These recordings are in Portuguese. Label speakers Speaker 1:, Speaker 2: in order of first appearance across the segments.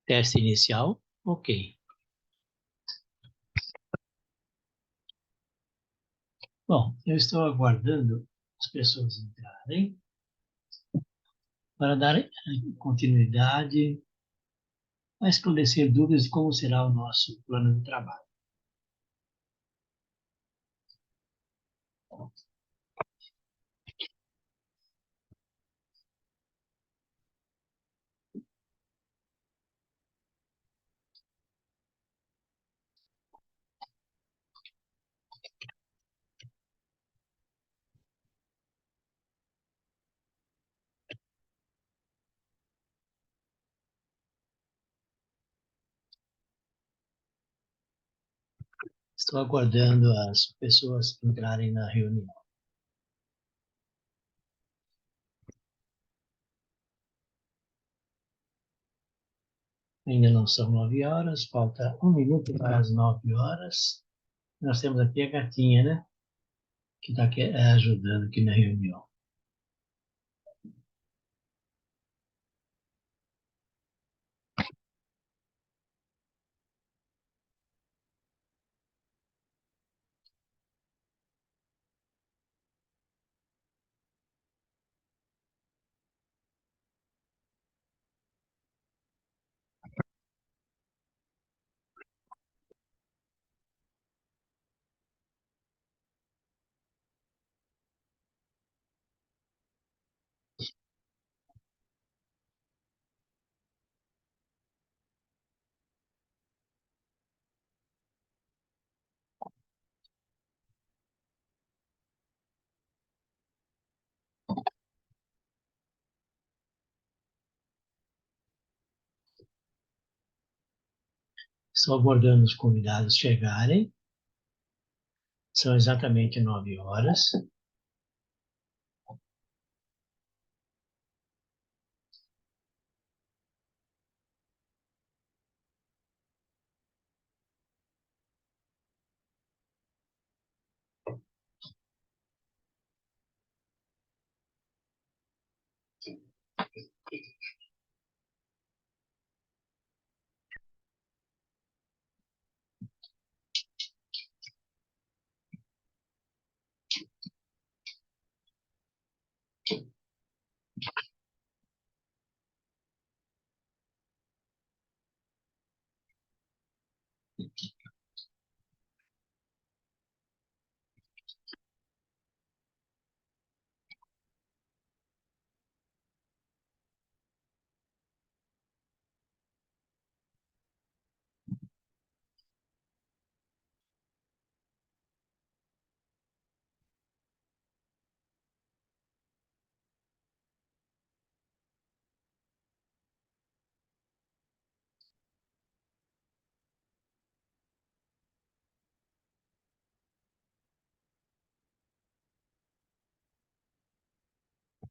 Speaker 1: Teste inicial, ok. Bom, eu estou aguardando as pessoas entrarem para dar continuidade a esclarecer dúvidas de como será o nosso plano de trabalho. Estou aguardando as pessoas entrarem na reunião. Ainda não são 9 horas, falta 1 minuto para as 9 horas. Nós temos aqui a gatinha, né? Que está ajudando aqui na reunião. Estou aguardando os convidados chegarem. São exatamente 9 horas.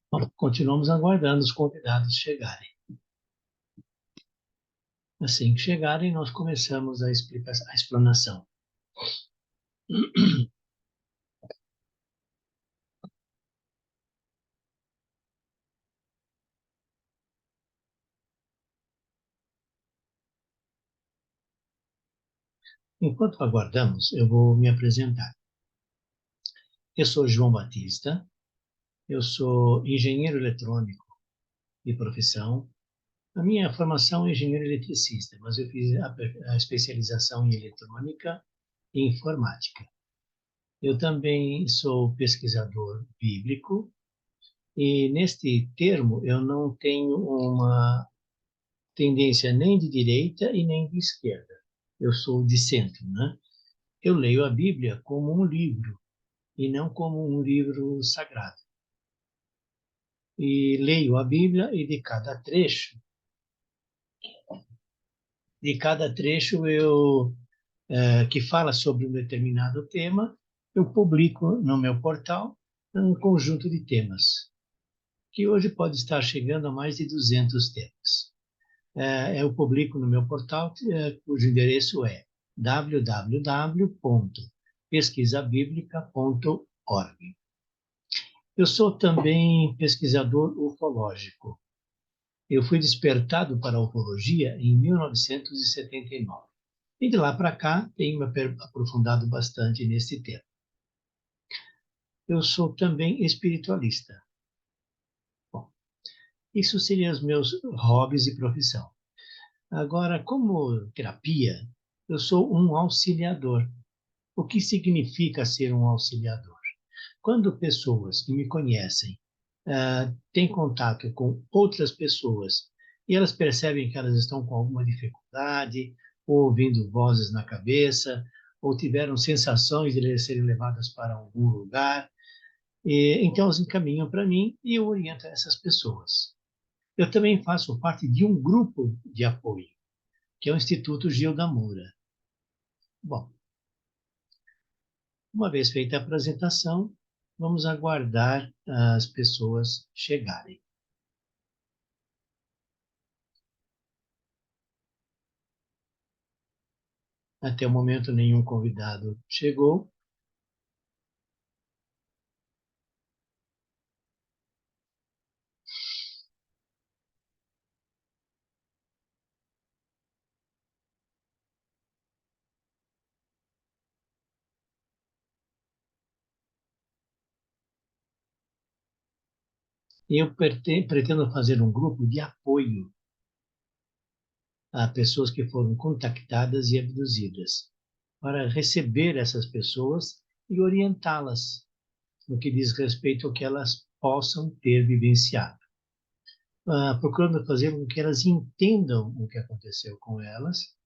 Speaker 1: Bom, continuamos aguardando os convidados chegarem. Assim que chegarem, nós começamos a explanação. Enquanto aguardamos, eu vou me apresentar. Eu sou João Batista, eu sou engenheiro eletrônico de profissão. A minha formação é engenheiro eletricista, mas eu fiz a especialização em eletrônica e informática. Eu também sou pesquisador bíblico e, neste termo, eu não tenho uma tendência nem de direita e nem de esquerda. Eu sou de centro, né? Eu leio a Bíblia como um livro e não como um livro sagrado. E leio a Bíblia e de cada trecho que fala sobre um determinado tema, eu publico no meu portal um conjunto de temas, que hoje pode estar chegando a mais de 200 temas. Eu publico no meu portal, cujo endereço é www.pesquisabiblica.org. Eu sou também pesquisador ufológico. Eu fui despertado para a ufologia em 1979. E de lá para cá, tenho me aprofundado bastante nesse tema. Eu sou também espiritualista. Bom, isso seriam os meus hobbies e profissão. Agora, como terapia, eu sou um auxiliador. O que significa ser um auxiliador? Quando pessoas que me conhecem têm contato com outras pessoas e elas percebem que elas estão com alguma dificuldade, ou ouvindo vozes na cabeça, ou tiveram sensações de serem levadas para algum lugar, então elas encaminham para mim e eu oriento essas pessoas. Eu também faço parte de um grupo de apoio, que é o Instituto Gilda Moura. Bom, uma vez feita a apresentação, vamos aguardar as pessoas chegarem. Até o momento, nenhum convidado chegou. E eu pretendo fazer um grupo de apoio a pessoas que foram contactadas e abduzidas, para receber essas pessoas e orientá-las no que diz respeito ao que elas possam ter vivenciado. Procurando fazer com que elas entendam o que aconteceu com elas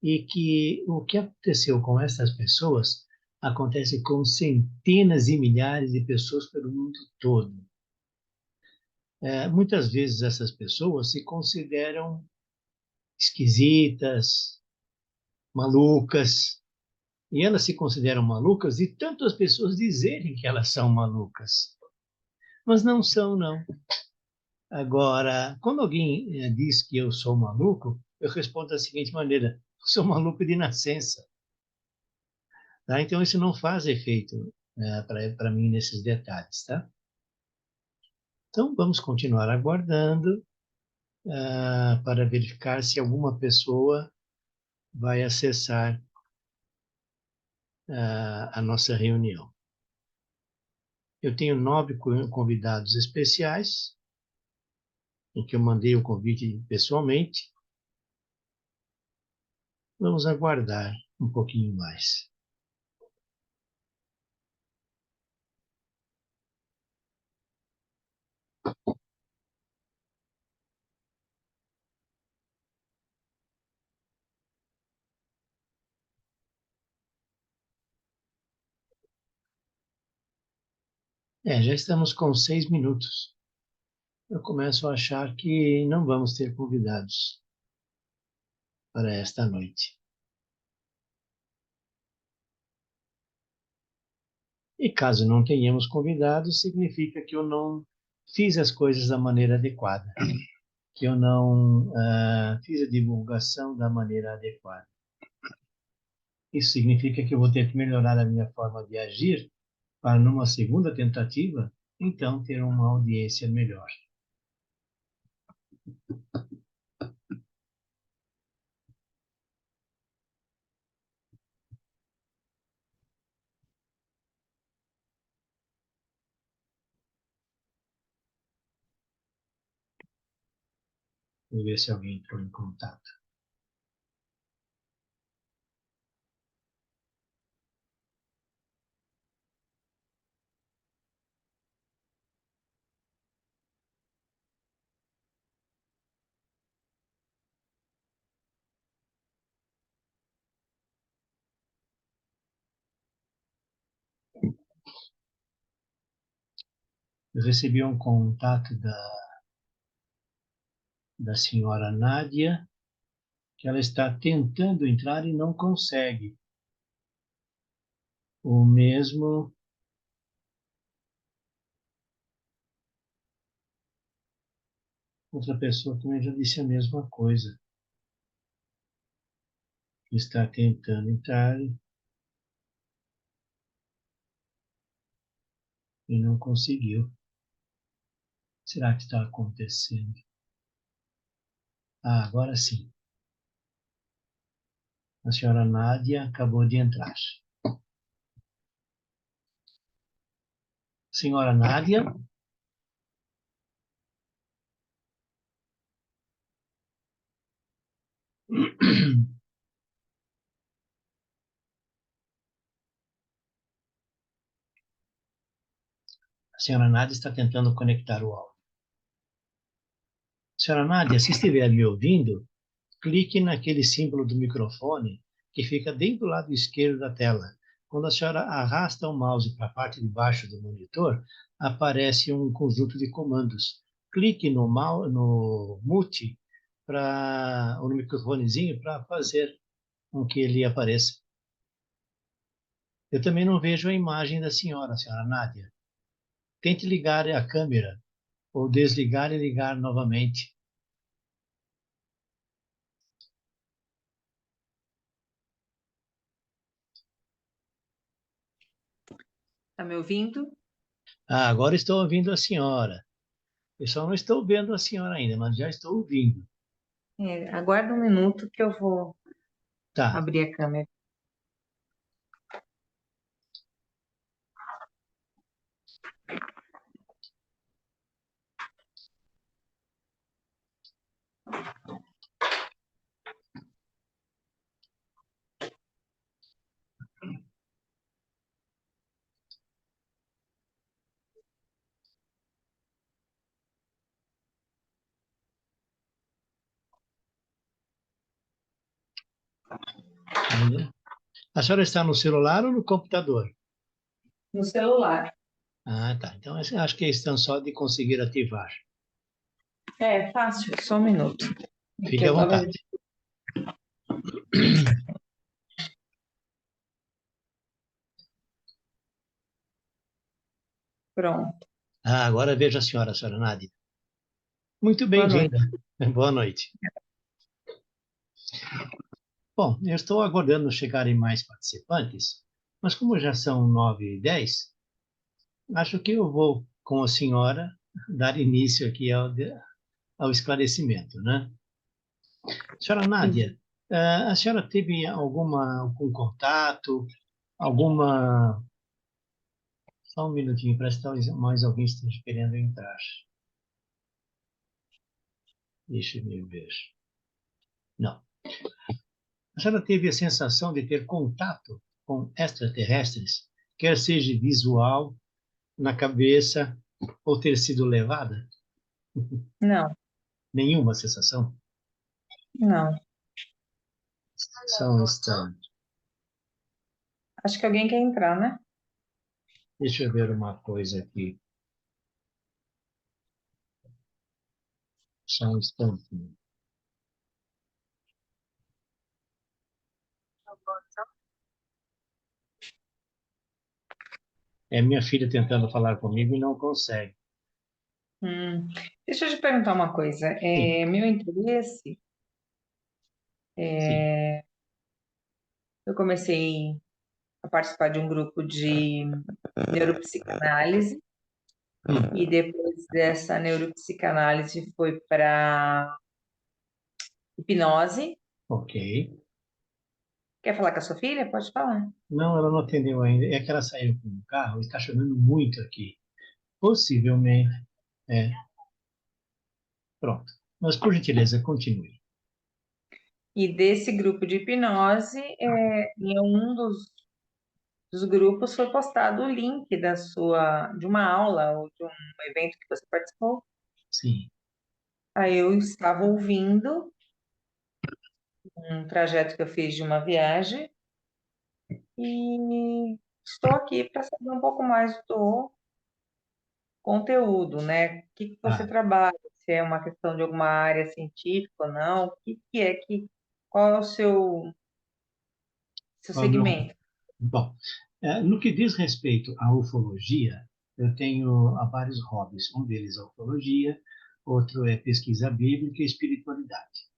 Speaker 1: e que o que aconteceu com essas pessoas acontece com centenas e milhares de pessoas pelo mundo todo. Muitas vezes essas pessoas se consideram esquisitas, malucas, e elas se consideram malucas de tanto as pessoas dizerem que elas são malucas. Mas não são, não. Agora, quando alguém diz que eu sou maluco, eu respondo da seguinte maneira: eu sou maluco de nascença. Tá? Então, isso não faz efeito para mim nesses detalhes. Tá? Então, vamos continuar aguardando para verificar se alguma pessoa vai acessar a nossa reunião. Eu tenho 9 convidados especiais, em que eu mandei o convite pessoalmente. Vamos aguardar um pouquinho mais. Já estamos com 6 minutos. Eu começo a achar que não vamos ter convidados para esta noite. E caso não tenhamos convidados, significa que eu não fiz as coisas da maneira adequada, que eu não fiz a divulgação da maneira adequada. Isso significa que eu vou ter que melhorar a minha forma de agir para, numa segunda tentativa, então ter uma audiência melhor. Vou ver se alguém entrou em contato. Eu recebi um contato da senhora Nádia, que ela está tentando entrar e não consegue. O mesmo, outra pessoa também já disse a mesma coisa. Está tentando entrar e não conseguiu. Será que está acontecendo? Ah, agora sim. A senhora Nádia acabou de entrar. Senhora Nádia? A senhora Nádia está tentando conectar o áudio. Senhora Nádia, se estiver me ouvindo, clique naquele símbolo do microfone que fica bem do lado esquerdo da tela. Quando a senhora arrasta o mouse para a parte de baixo do monitor, aparece um conjunto de comandos. Clique no mute ou no microfonezinho para fazer com que ele apareça. Eu também não vejo a imagem da senhora Nádia. Tente ligar a câmera ou desligar e ligar novamente.
Speaker 2: Tá me ouvindo?
Speaker 1: Ah, agora estou ouvindo a senhora. Eu só não estou vendo a senhora ainda, mas já estou ouvindo.
Speaker 2: Aguarda um minuto que eu vou
Speaker 1: Tá.
Speaker 2: abrir a câmera.
Speaker 1: A senhora está no celular ou no computador?
Speaker 2: No celular.
Speaker 1: Ah, tá. Então, acho que é questão só de conseguir ativar.
Speaker 2: É fácil, só um minuto. Que
Speaker 1: Fique à
Speaker 2: eu tava...
Speaker 1: vontade.
Speaker 2: Pronto.
Speaker 1: Ah, agora vejo a senhora Nádia. Muito
Speaker 2: Boa noite.
Speaker 1: bem-vinda. Boa noite. Bom, eu estou aguardando chegarem mais participantes, mas como já são 9h10, acho que eu vou, com a senhora, dar início aqui ao esclarecimento, né? Senhora Nádia, a senhora teve algum contato, alguma... Só um minutinho, parece que mais alguém esteja querendo entrar. Deixa eu ver. Não. A senhora teve a sensação de ter contato com extraterrestres, quer seja visual, na cabeça, ou ter sido levada?
Speaker 2: Não,
Speaker 1: Nenhuma sensação?
Speaker 2: não.
Speaker 1: Só um instante.
Speaker 2: Acho que alguém quer entrar, né?
Speaker 1: Deixa eu ver uma coisa aqui. Só um instante. É minha filha tentando falar comigo e não consegue.
Speaker 2: Hum. Deixa eu te perguntar uma coisa.
Speaker 1: Sim,
Speaker 2: Meu interesse,
Speaker 1: sim.
Speaker 2: eu comecei a participar de um grupo de neuropsicanálise e depois dessa neuropsicanálise foi para hipnose.
Speaker 1: Ok.
Speaker 2: Quer falar com a sua filha? Pode falar.
Speaker 1: Não, ela não atendeu ainda. É que ela saiu com o carro, está chovendo muito aqui. Possivelmente. É, pronto. Mas, por gentileza, continue.
Speaker 2: E desse grupo de hipnose, em um dos grupos foi postado o link de uma aula ou de um evento que você participou.
Speaker 1: Sim.
Speaker 2: Aí eu estava ouvindo um trajeto que eu fiz de uma viagem e estou aqui para saber um pouco mais do conteúdo, né? O que você
Speaker 1: Ah,
Speaker 2: trabalha? Se é uma questão de alguma área científica ou não? O que é qual é o seu
Speaker 1: qual é o meu...
Speaker 2: segmento?
Speaker 1: Bom, no que diz respeito à ufologia, eu tenho vários hobbies. Um deles é a ufologia, outro é pesquisa bíblica e espiritualidade.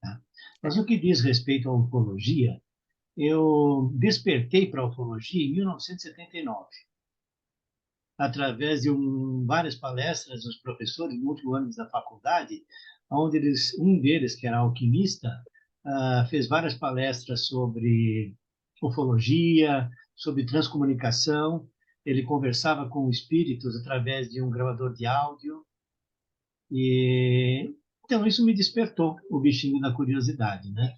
Speaker 1: Tá? Mas no que diz respeito à ufologia, eu despertei para a ufologia em 1979, através de várias palestras dos professores no último ano da faculdade. onde um deles, que era alquimista, fez várias palestras sobre ufologia, sobre transcomunicação. Ele conversava com espíritos através de um gravador de áudio. E então isso me despertou o bichinho da curiosidade, né?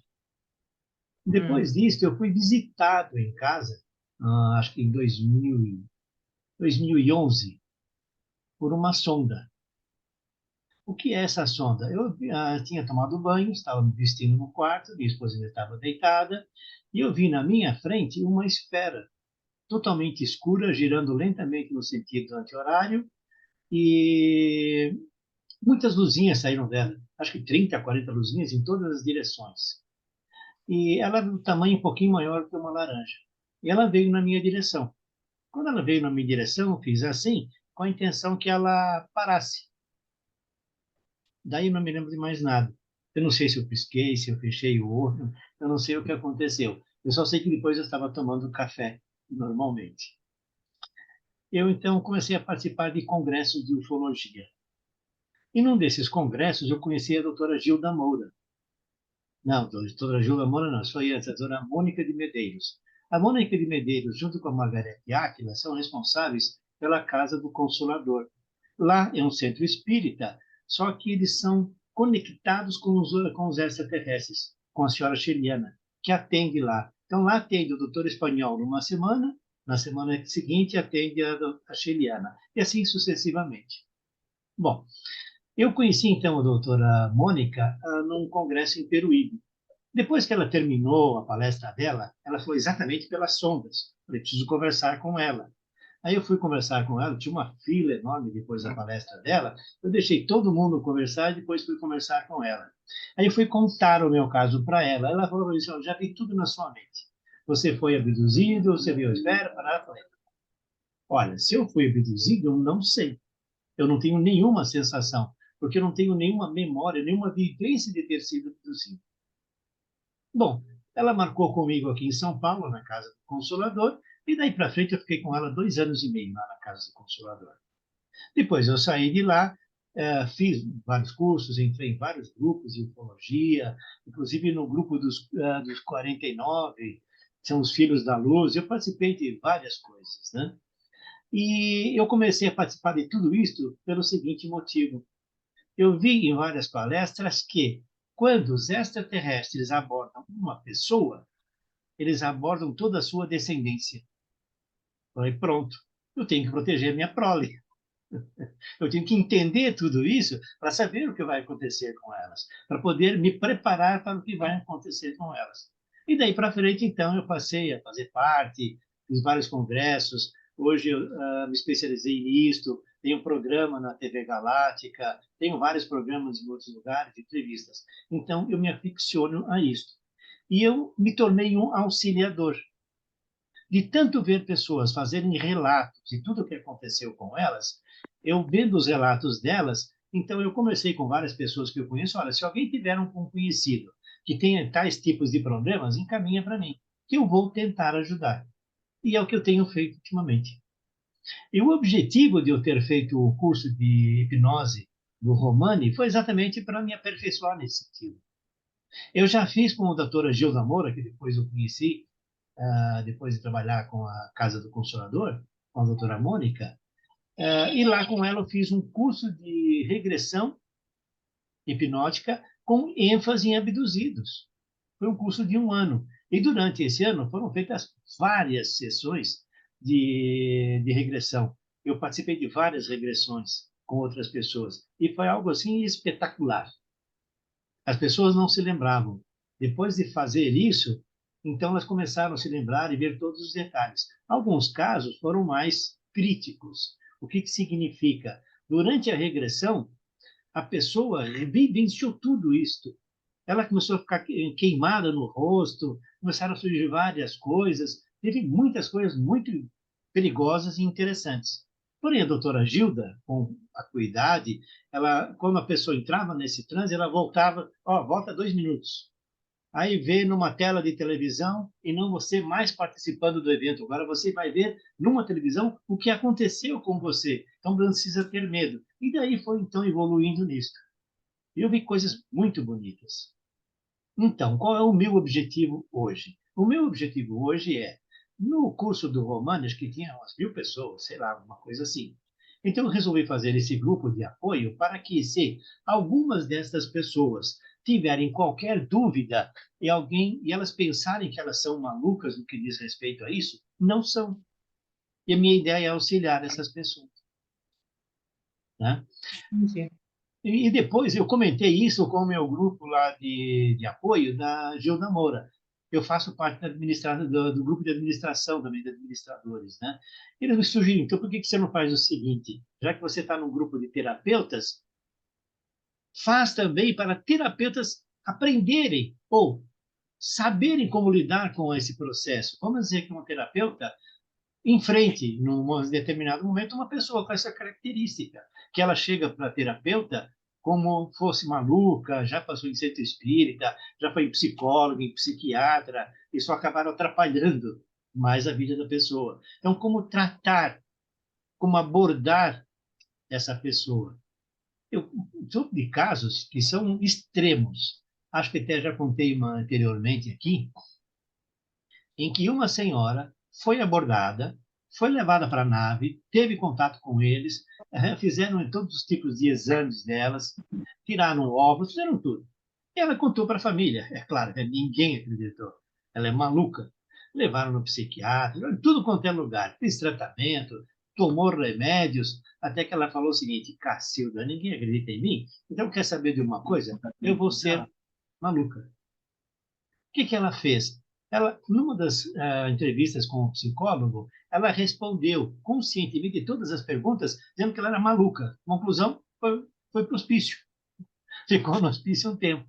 Speaker 1: Depois
Speaker 2: Hum,
Speaker 1: disso, eu fui visitado em casa, acho que em 2011, por uma sonda. O que é essa sonda? Eu tinha tomado banho, estava me vestindo no quarto, minha esposa ainda estava deitada, e eu vi na minha frente uma esfera totalmente escura, girando lentamente no sentido anti-horário, e muitas luzinhas saíram dela, acho que 30, 40 luzinhas em todas as direções. E ela era do tamanho um pouquinho maior que uma laranja. E ela veio na minha direção. Quando ela veio na minha direção, eu fiz assim, com a intenção que ela parasse. Daí eu não me lembro de mais nada. Eu não sei se eu pisquei, se eu fechei o olho, eu não sei o que aconteceu. Eu só sei que depois eu estava tomando café, normalmente. Eu, então, comecei a participar de congressos de ufologia. E num desses congressos, eu conheci a doutora Gilda Moura. Não, doutora Gilda Moura não, isso foi antes, a doutora Mônica de Medeiros. A Mônica de Medeiros, junto com a Margarete Átila, são responsáveis pela Casa do Consolador. Lá é um centro espírita, só que eles são conectados com os extraterrestres, com a senhora Cheliana, que atende lá. Então, lá atende o doutor espanhol numa semana, na semana seguinte atende a Cheliana, e assim sucessivamente. Bom, eu conheci então a doutora Mônica num congresso em Peruíbe. Depois que ela terminou a palestra dela, ela foi exatamente pelas sondas. Falei, preciso conversar com ela. Aí eu fui conversar com ela, tinha uma fila enorme depois da palestra dela. Eu deixei todo mundo conversar e depois fui conversar com ela. Aí eu fui contar o meu caso para ela. Ela falou assim: "Eu já vi tudo na sua mente. Você foi abduzido, você viu a esfera?" Eu falei: "Olha, se eu fui abduzido, eu não sei. Eu não tenho nenhuma sensação, porque eu não tenho nenhuma memória, nenhuma vivência de ter sido abduzido." Bom, ela marcou comigo aqui em São Paulo, na Casa do Consolador, e daí para frente eu fiquei com ela 2 anos e meio lá na Casa do Consolador. Depois eu saí de lá, fiz vários cursos, entrei em vários grupos de ufologia, inclusive no grupo dos 49, que são os Filhos da Luz, eu participei de várias coisas, né? E eu comecei a participar de tudo isso pelo seguinte motivo. Eu vi em várias palestras que, quando os extraterrestres abordam uma pessoa, eles abordam toda a sua descendência. Falei, pronto, eu tenho que proteger minha prole. Eu tenho que entender tudo isso para saber o que vai acontecer com elas, para poder me preparar para o que vai acontecer com elas. E daí para frente, então, eu passei a fazer parte, fiz vários congressos. Hoje eu me especializei nisto, tenho um programa na TV Galáctica, tenho vários programas em outros lugares, entrevistas. Então, eu me aficiono a isto. E eu me tornei um auxiliador de tanto ver pessoas fazerem relatos de tudo o que aconteceu com elas, eu vendo os relatos delas, então eu conversei com várias pessoas que eu conheço, olha, se alguém tiver um conhecido que tenha tais tipos de problemas, encaminha para mim, que eu vou tentar ajudar. E é o que eu tenho feito ultimamente. E o objetivo de eu ter feito o curso de hipnose do Romani foi exatamente para me aperfeiçoar nesse sentido. Eu já fiz com a doutora Gilda Moura, que depois eu conheci, depois de trabalhar com a Casa do Consolador, com a doutora Mônica, e lá com ela eu fiz um curso de regressão hipnótica com ênfase em abduzidos. Foi um curso de 1 ano. E durante esse ano foram feitas várias sessões de regressão. Eu participei de várias regressões com outras pessoas. E foi algo assim espetacular. As pessoas não se lembravam. Depois de fazer isso, então elas começaram a se lembrar e ver todos os detalhes. Alguns casos foram mais críticos. O que significa? Durante a regressão, a pessoa vivenciou tudo isto. Ela começou a ficar queimada no rosto, começaram a surgir várias coisas, teve muitas coisas muito perigosas e interessantes. Porém, a doutora Gilda, com a acuidade, ela, quando a pessoa entrava nesse transe, ela voltava, ó, volta 2 minutos. Aí vê numa tela de televisão e não você mais participando do evento. Agora você vai ver numa televisão o que aconteceu com você. Então não precisa ter medo. E daí foi então evoluindo nisso. E eu vi coisas muito bonitas. Então, qual é o meu objetivo hoje? O meu objetivo hoje é, no curso do Romanes, que tinha umas 1.000 pessoas, sei lá, uma coisa assim. Então, eu resolvi fazer esse grupo de apoio para que, se algumas dessas pessoas tiverem qualquer dúvida e elas pensarem que elas são malucas no que diz respeito a isso, não são. E a minha ideia é auxiliar essas pessoas, né?
Speaker 2: Entendi.
Speaker 1: E depois eu comentei isso com o meu grupo lá de apoio da Gilda Moura. Eu faço parte do grupo de administração também, de administradores, né? Eles me sugeriram, então por que você não faz o seguinte? Já que você está num grupo de terapeutas, faz também para terapeutas aprenderem ou saberem como lidar com esse processo. Vamos dizer que um terapeuta enfrente, num determinado momento, uma pessoa com essa característica, que ela chega para a terapeuta como fosse maluca, já passou em centro espírita, já foi em psicólogo, em psiquiatra, isso acabaram atrapalhando mais a vida da pessoa. Então, como tratar, como abordar essa pessoa? Eu sou de casos que são extremos. Acho que até já contei uma anteriormente aqui, em que uma senhora foi abordada, foi levada para a nave, teve contato com eles, fizeram todos os tipos de exames delas, tiraram óvulos, fizeram tudo. E ela contou para a família, é claro, ninguém acreditou. Ela é maluca. Levaram no psiquiatra, tudo quanto é lugar, fez tratamento, tomou remédios, até que ela falou o seguinte: Cacilda, ninguém acredita em mim, então quer saber de uma coisa? Eu vou ser maluca. Que ela fez? Ela, numa das entrevistas com o psicólogo, ela respondeu conscientemente todas as perguntas, dizendo que ela era maluca. Conclusão, foi para o hospício. Ficou no hospício um tempo.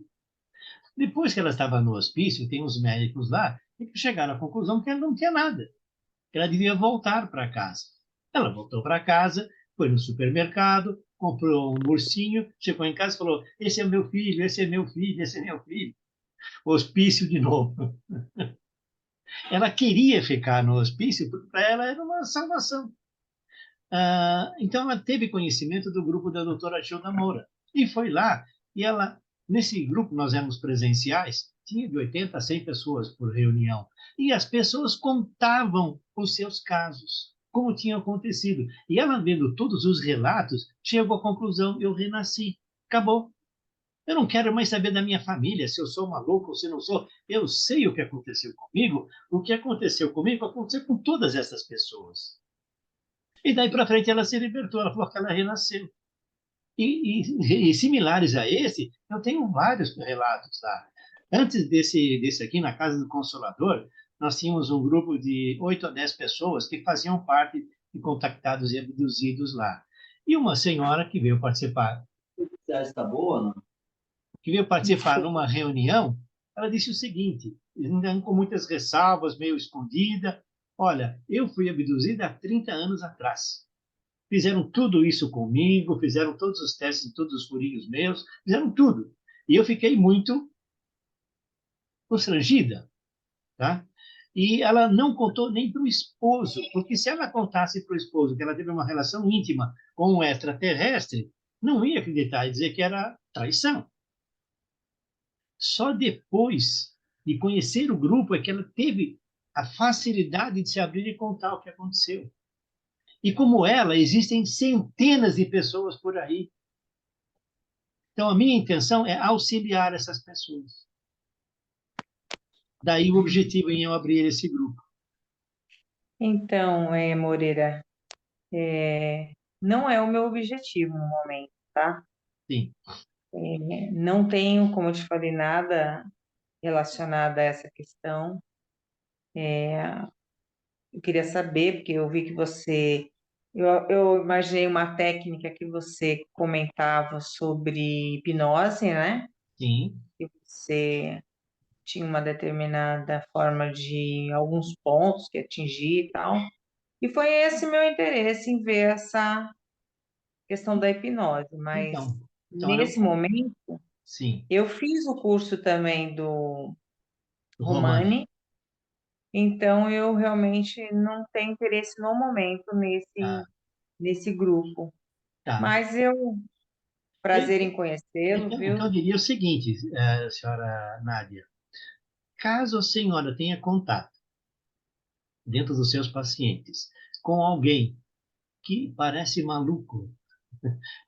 Speaker 1: Depois que ela estava no hospício, tem uns médicos lá que chegaram à conclusão que ela não tinha nada, que ela devia voltar para casa. Ela voltou para casa, foi no supermercado, comprou um ursinho, chegou em casa e falou: Esse é meu filho, esse é meu filho, esse é meu filho. Hospício de novo. Ela queria ficar no hospício, porque para ela era uma salvação. Então, ela teve conhecimento do grupo da doutora Gilda Moura. E foi lá, e ela, nesse grupo, nós éramos presenciais, tinha de 80 a 100 pessoas por reunião. E as pessoas contavam os seus casos, como tinha acontecido. E ela, vendo todos os relatos, chegou à conclusão: eu renasci. Acabou. Eu não quero mais saber da minha família, se eu sou maluco ou se não sou. Eu sei o que aconteceu comigo. O que aconteceu comigo aconteceu com todas essas pessoas. E daí para frente ela se libertou, ela falou que ela renasceu. E similares a esse, eu tenho vários relatos lá. Antes desse aqui, na Casa do Consolador, nós tínhamos um grupo de 8 a 10 pessoas que faziam parte de contactados e abduzidos lá. E uma senhora que veio participar. Já está boa, não? Que veio participar numa reunião, ela disse o seguinte, ainda com muitas ressalvas, meio escondida: olha, eu fui abduzida há 30 anos atrás. Fizeram tudo isso comigo, fizeram todos os testes em todos os furinhos meus, fizeram tudo. E eu fiquei muito constrangida, tá? E ela não contou nem para o esposo, porque se ela contasse para o esposo que ela teve uma relação íntima com um extraterrestre, não ia acreditar e dizer que era traição. Só depois de conhecer o grupo é que ela teve a facilidade de se abrir e contar o que aconteceu. E como ela, existem centenas de pessoas por aí. Então, a minha intenção é auxiliar essas pessoas. Daí o objetivo em eu abrir esse grupo.
Speaker 2: Então, Moreira, não é o meu objetivo no momento, tá?
Speaker 1: Sim,
Speaker 2: Não tenho, como eu te falei, nada relacionado a essa questão. Eu queria saber, porque eu vi que você. Eu imaginei uma técnica que você comentava sobre hipnose, né?
Speaker 1: sim.
Speaker 2: Que você tinha uma determinada forma de alguns pontos que atingir e tal. E foi esse meu interesse em ver essa questão da hipnose. Mas
Speaker 1: Então era
Speaker 2: nesse momento,
Speaker 1: sim,
Speaker 2: eu fiz o curso também do
Speaker 1: o Romani.
Speaker 2: Romani, então eu realmente não tenho interesse no momento
Speaker 1: Tá,
Speaker 2: nesse grupo.
Speaker 1: tá.
Speaker 2: Mas eu Prazer em conhecê-lo,
Speaker 1: Então, eu
Speaker 2: viu?
Speaker 1: diria o seguinte, senhora Nádia, caso a senhora tenha contato dentro dos seus pacientes com alguém que parece maluco,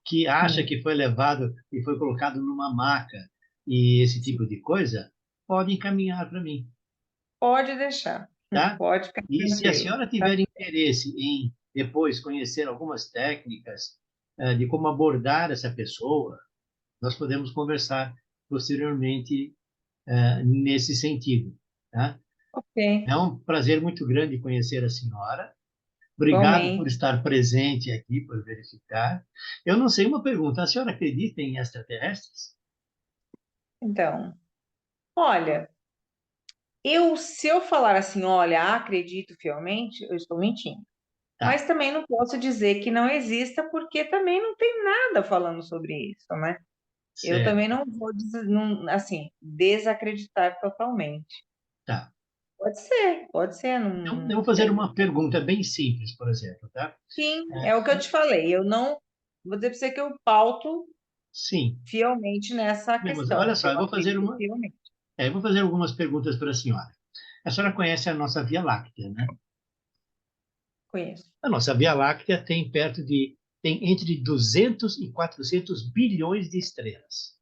Speaker 1: que acha
Speaker 2: Hum.
Speaker 1: que foi levado e foi colocado numa maca e esse tipo de coisa, pode encaminhar para mim,
Speaker 2: Pode deixar,
Speaker 1: tá?
Speaker 2: pode ficar
Speaker 1: E se a
Speaker 2: tranquilo.
Speaker 1: senhora
Speaker 2: Tá?
Speaker 1: tiver interesse em depois conhecer algumas técnicas de como abordar essa pessoa, nós podemos conversar posteriormente nesse sentido, tá?
Speaker 2: Ok,
Speaker 1: É um prazer muito grande conhecer a senhora. Obrigado por
Speaker 2: igualmente.
Speaker 1: estar presente aqui, por verificar. Eu não sei uma pergunta. A senhora acredita em extraterrestres?
Speaker 2: Então, olha, se eu falar assim, olha, acredito fielmente, eu estou mentindo.
Speaker 1: Tá,
Speaker 2: Mas também não posso dizer que não exista, porque também não tem nada falando sobre isso, né? Eu também
Speaker 1: certo.
Speaker 2: não vou, assim, desacreditar totalmente.
Speaker 1: Tá.
Speaker 2: Pode ser,
Speaker 1: Então,
Speaker 2: não
Speaker 1: eu vou fazer
Speaker 2: tem.
Speaker 1: uma pergunta bem simples, por exemplo, tá?
Speaker 2: Sim, é o que
Speaker 1: É,
Speaker 2: eu te falei. Eu não vou dizer para você que eu pauto
Speaker 1: sim.
Speaker 2: fielmente nessa
Speaker 1: Bem, mas olha
Speaker 2: questão.
Speaker 1: só,
Speaker 2: Eu acredito fielmente.
Speaker 1: eu vou fazer algumas perguntas para a senhora. A senhora conhece a nossa Via Láctea, né?
Speaker 2: Conheço.
Speaker 1: A nossa Via Láctea tem entre 200 e 400 bilhões de estrelas.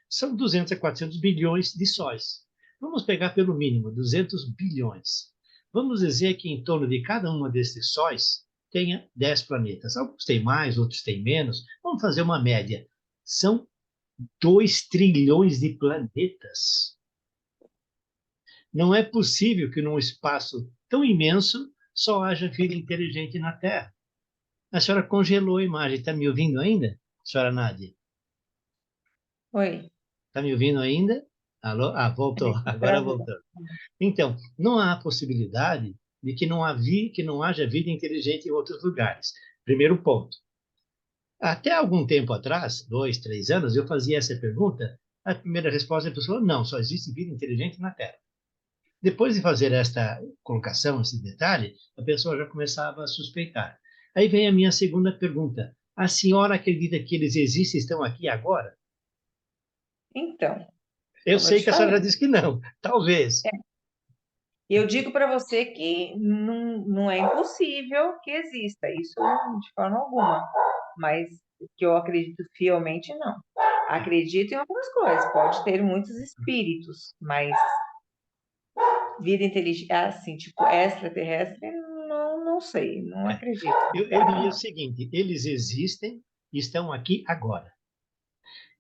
Speaker 1: São 200 a 400 bilhões de sóis. Vamos pegar pelo mínimo 200 bilhões. Vamos dizer que em torno de cada uma desses sóis tenha 10 planetas. Alguns têm mais, outros têm menos. Vamos fazer uma média. São 2 trilhões de planetas. Não é possível que num espaço tão imenso só haja vida inteligente na Terra. A senhora congelou a imagem. Está me ouvindo ainda, senhora Nádia?
Speaker 2: Oi.
Speaker 1: Está me ouvindo ainda? Alô? Ah, voltou.
Speaker 2: Peraí,
Speaker 1: Agora
Speaker 2: travou.
Speaker 1: voltou. Então, não há possibilidade de que não haja vida inteligente em outros lugares. Primeiro ponto. Até algum tempo atrás, 2, 3 anos, eu fazia essa pergunta. A primeira resposta da pessoa: não, só existe vida inteligente na Terra. Depois de fazer esta colocação, esse detalhe, a pessoa já começava a suspeitar. Aí vem a minha segunda pergunta: a senhora acredita que eles existem, estão aqui agora?
Speaker 2: Então,
Speaker 1: Eu
Speaker 2: como eu
Speaker 1: sei
Speaker 2: te
Speaker 1: que a senhora já
Speaker 2: falei.
Speaker 1: disse que não, talvez.
Speaker 2: Eu digo para você que não é impossível que exista, isso de forma alguma, mas que eu acredito fielmente, não. Acredito em outras coisas, pode ter muitos espíritos, mas vida inteligente, assim, tipo extraterrestre, não sei, não
Speaker 1: É.
Speaker 2: acredito.
Speaker 1: Eu
Speaker 2: Espero que
Speaker 1: diria o
Speaker 2: não.
Speaker 1: seguinte: eles existem e estão aqui agora.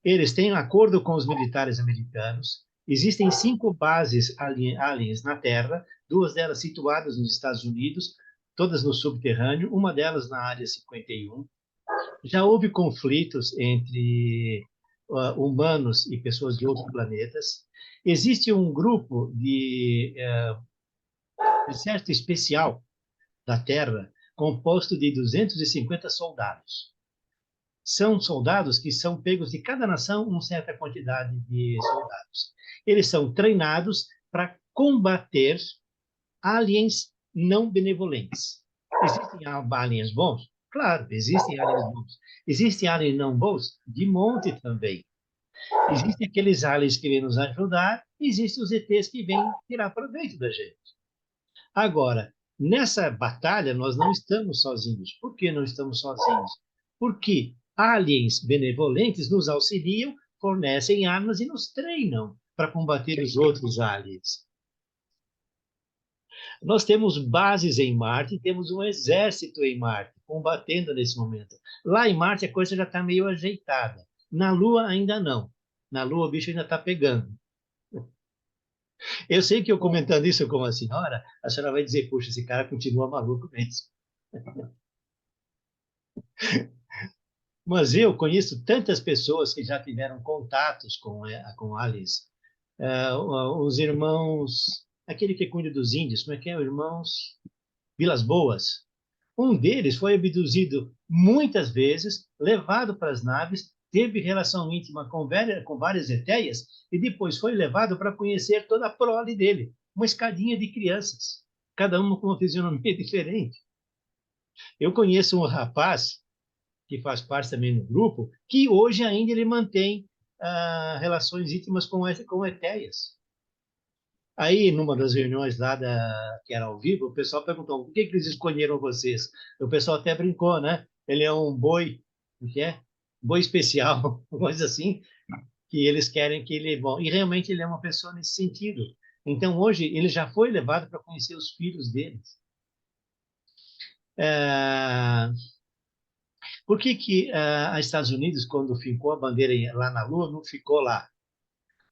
Speaker 1: Eles têm um acordo com os militares americanos. Existem 5 bases aliens na Terra, 2 delas situadas nos Estados Unidos, todas no subterrâneo, uma delas na Área 51. Já houve conflitos entre humanos e pessoas de outros planetas. Existe um grupo de exército especial da Terra composto de 250 soldados. São soldados que são pegos de cada nação uma certa quantidade de soldados. Eles são treinados para combater aliens não benevolentes. Existem aliens bons? Claro, existem aliens bons. Existem aliens não bons? De monte também. Existem aqueles aliens que vêm nos ajudar, existem os ETs que vêm tirar proveito da gente. Agora, nessa batalha, nós não estamos sozinhos. Por que não estamos sozinhos? Porque aliens benevolentes nos auxiliam, fornecem armas e nos treinam para combater os outros aliens. Nós temos bases em Marte e temos um exército em Marte, combatendo nesse momento. Lá em Marte a coisa já está meio ajeitada. Na Lua ainda não. Na Lua o bicho ainda está pegando. Eu sei que eu comentando isso com a senhora vai dizer, puxa, esse cara continua maluco mesmo. Mas eu conheço tantas pessoas que já tiveram contatos com aliens. Os irmãos, aquele que cuida dos índios, como é que é? Os irmãos Vilas Boas. Um deles foi abduzido muitas vezes, levado para as naves, teve relação íntima com várias etéias e depois foi levado para conhecer toda a prole dele. Uma escadinha de crianças, cada uma com uma fisionomia diferente. Eu conheço um rapaz que faz parte também do grupo, que hoje ainda ele mantém relações íntimas com Etéias. Aí, numa das reuniões lá que era ao vivo, o pessoal perguntou: por que eles escolheram vocês? O pessoal até brincou, né? Ele é um boi, o que é? Boi especial, coisa assim, que eles querem que ele... Bom, e realmente ele é uma pessoa nesse sentido. Então, hoje, ele já foi levado para conhecer os filhos deles. Por que os Estados Unidos, quando ficou a bandeira lá na Lua, não ficou lá?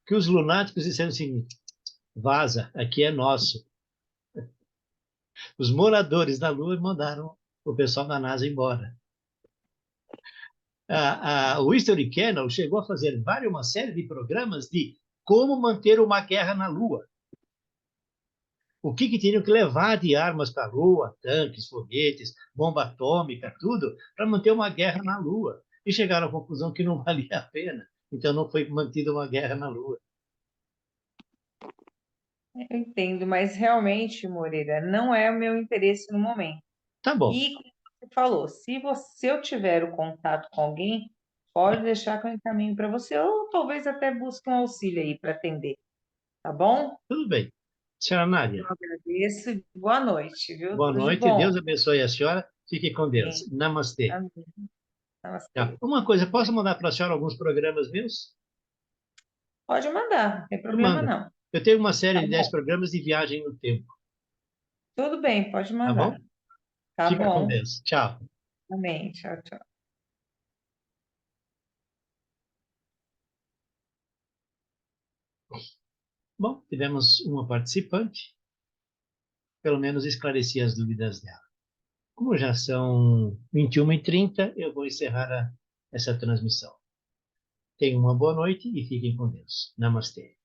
Speaker 1: Que os lunáticos disseram assim: vaza, aqui é nosso. Os moradores da Lua mandaram o pessoal da NASA embora. O History Channel chegou a fazer uma série de programas de como manter uma guerra na Lua. O que teriam que levar de armas para a Lua, tanques, foguetes, bomba atômica, tudo, para manter uma guerra na Lua. E chegaram à conclusão que não valia a pena. Então não foi mantida uma guerra na Lua.
Speaker 2: Eu entendo, mas realmente, Moreira, não é o meu interesse no momento.
Speaker 1: Tá bom,
Speaker 2: E como você falou, se eu tiver o contato com alguém, pode deixar que eu encaminho para você, ou talvez até busque um auxílio aí para atender, tá bom?
Speaker 1: tudo bem. Senhora
Speaker 2: Eu
Speaker 1: Nádia,
Speaker 2: agradeço. Boa noite, viu?
Speaker 1: boa
Speaker 2: Tudo de
Speaker 1: noite.
Speaker 2: bom.
Speaker 1: Deus abençoe a senhora. Fique com Deus.
Speaker 2: Amém.
Speaker 1: Namastê.
Speaker 2: Amém.
Speaker 1: Tá.
Speaker 2: Namastê.
Speaker 1: Uma coisa, posso mandar para a senhora alguns programas meus?
Speaker 2: Pode mandar, não tem
Speaker 1: Eu
Speaker 2: problema
Speaker 1: mando.
Speaker 2: não.
Speaker 1: Eu tenho uma série
Speaker 2: Tá
Speaker 1: de 10
Speaker 2: bom.
Speaker 1: programas de viagem no tempo.
Speaker 2: Tudo bem, pode
Speaker 1: Tá bom?
Speaker 2: mandar. Tá
Speaker 1: Fica com
Speaker 2: bom.
Speaker 1: Deus. Tchau.
Speaker 2: Amém. Tchau, tchau.
Speaker 1: Bom, tivemos uma participante. Pelo menos esclareci as dúvidas dela. Como já são 21h30, eu vou encerrar essa transmissão. Tenham uma boa noite e fiquem com Deus. Namastê.